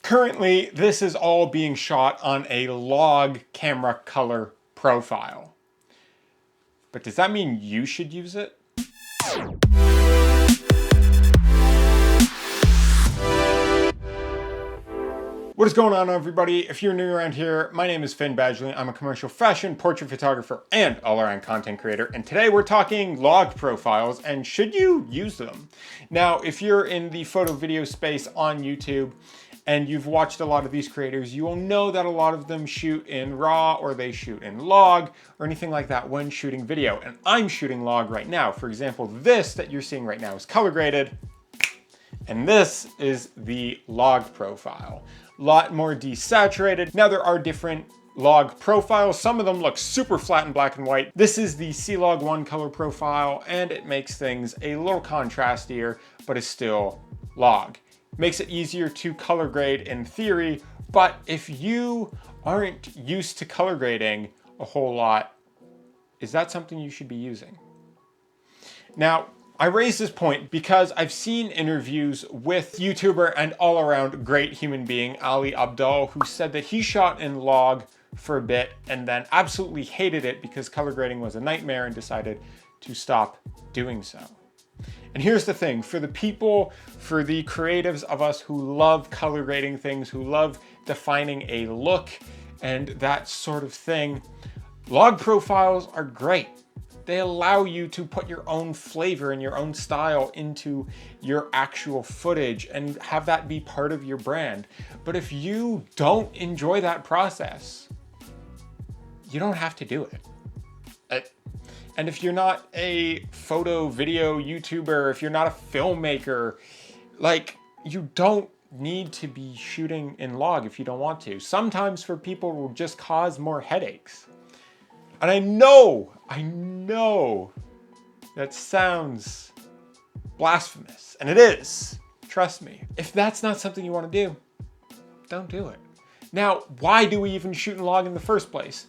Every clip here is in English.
Currently, this is all being shot on a log camera color profile. But does that mean you should use it? What is going on, everybody? If you're new around here, my name is Finn Badgley. I'm a commercial fashion portrait photographer and all-around content creator. And today we're talking log profiles and should you use them? Now, if you're in the photo video space on YouTube and you've watched a lot of these creators, you will know that a lot of them shoot in RAW or they shoot in log or anything like that when shooting video. And I'm shooting log right now. For example, this that you're seeing right now is color graded. And this is the log profile. A lot more desaturated. Now there are different log profiles. Some of them look super flat and black and white. This is the C-Log 1 color profile, and it makes things a little contrastier, but is still log. Makes it easier to color grade in theory, but if you aren't used to color grading a whole lot, is that something you should be using? Now, I raise this point because I've seen interviews with YouTuber and all-around great human being, Ali Abdaal, who said that he shot in log for a bit and then absolutely hated it because color grading was a nightmare and decided to stop doing so. And here's the thing, for the people, for the creatives of us who love color grading things, who love defining a look and that sort of thing, log profiles are great. They allow you to put your own flavor and your own style into your actual footage and have that be part of your brand. But if you don't enjoy that process, you don't have to do it. And if you're not a photo, video YouTuber, if you're not a filmmaker, like, you don't need to be shooting in log if you don't want to. Sometimes for people it will just cause more headaches. And I know that sounds blasphemous, and it is, trust me. If that's not something you want to do, don't do it. Now, why do we even shoot in log in the first place?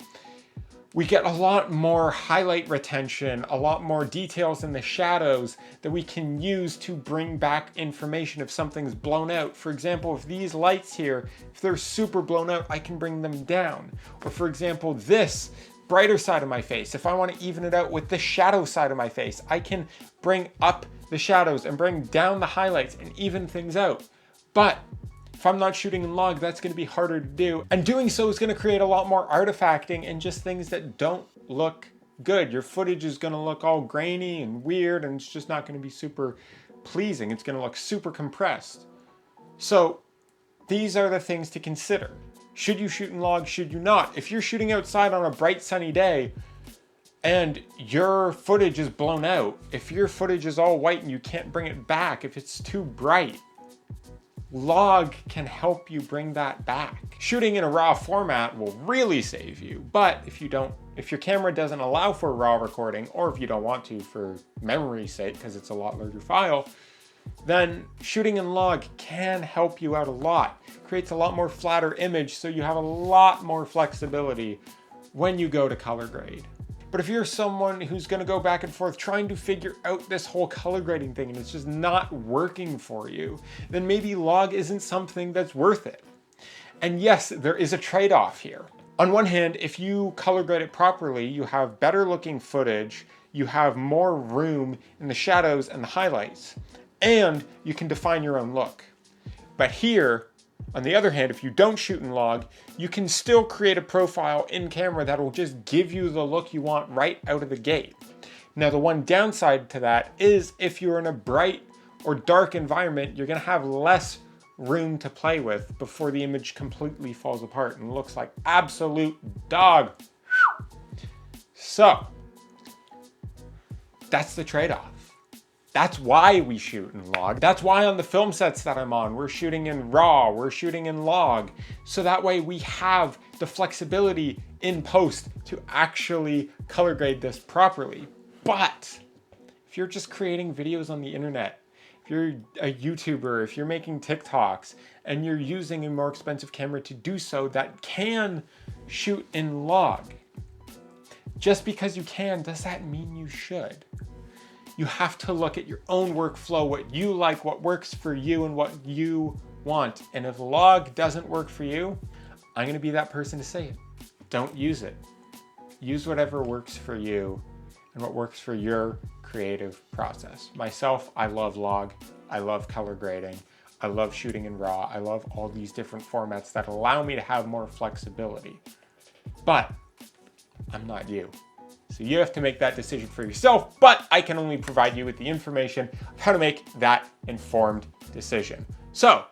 We get a lot more highlight retention, a lot more details in the shadows that we can use to bring back information if something's blown out. For example, if these lights here, if they're super blown out, I can bring them down. Or for example, this brighter side of my face, if I want to even it out with the shadow side of my face, I can bring up the shadows and bring down the highlights and even things out. But if I'm not shooting in log, that's going to be harder to do. And doing so is going to create a lot more artifacting and just things that don't look good. Your footage is going to look all grainy and weird, and it's just not going to be super pleasing. It's going to look super compressed. So these are the things to consider. Should you shoot in log? Should you not? If you're shooting outside on a bright sunny day and your footage is blown out, if your footage is all white and you can't bring it back, if it's too bright, log can help you bring that back. Shooting in a RAW format will really save you, but if your camera doesn't allow for RAW recording, or if you don't want to for memory's sake because it's a lot larger file, then shooting in log can help you out a lot. Creates a lot more flatter image, so you have a lot more flexibility when you go to color grade. But if you're someone who's going to go back and forth trying to figure out this whole color grading thing and it's just not working for you, then maybe log isn't something that's worth it. And yes, there is a trade-off here. On one hand, if you color grade it properly, you have better looking footage, you have more room in the shadows and the highlights, and you can define your own look. But here, on the other hand, if you don't shoot in log, you can still create a profile in camera that will just give you the look you want right out of the gate. Now, the one downside to that is if you're in a bright or dark environment, you're going to have less room to play with before the image completely falls apart and looks like absolute dog. So, that's the trade-off. That's why we shoot in log. That's why on the film sets that I'm on, we're shooting in RAW, we're shooting in log. So that way we have the flexibility in post to actually color grade this properly. But if you're just creating videos on the internet, if you're a YouTuber, if you're making TikToks, and you're using a more expensive camera to do so that can shoot in log, just because you can, does that mean you should? You have to look at your own workflow, what you like, what works for you, and what you want. And if log doesn't work for you, I'm going to be that person to say it. Don't use it. Use whatever works for you and what works for your creative process. Myself, I love log. I love color grading. I love shooting in RAW. I love all these different formats that allow me to have more flexibility. But I'm not you. So you have to make that decision for yourself, but I can only provide you with the information of how to make that informed decision. So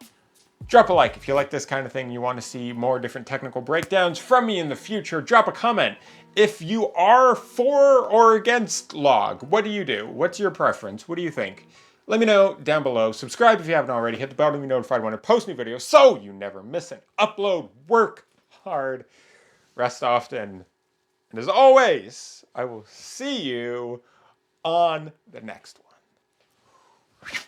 drop a like if you like this kind of thing. You want to see more different technical breakdowns from me in the future. Drop a comment. If you are for or against log, what do you do? What's your preference? What do you think? Let me know down below. Subscribe if you haven't already. Hit the bell to be notified when I post new videos so you never miss an upload. Work hard, rest often, and as always, I will see you on the next one.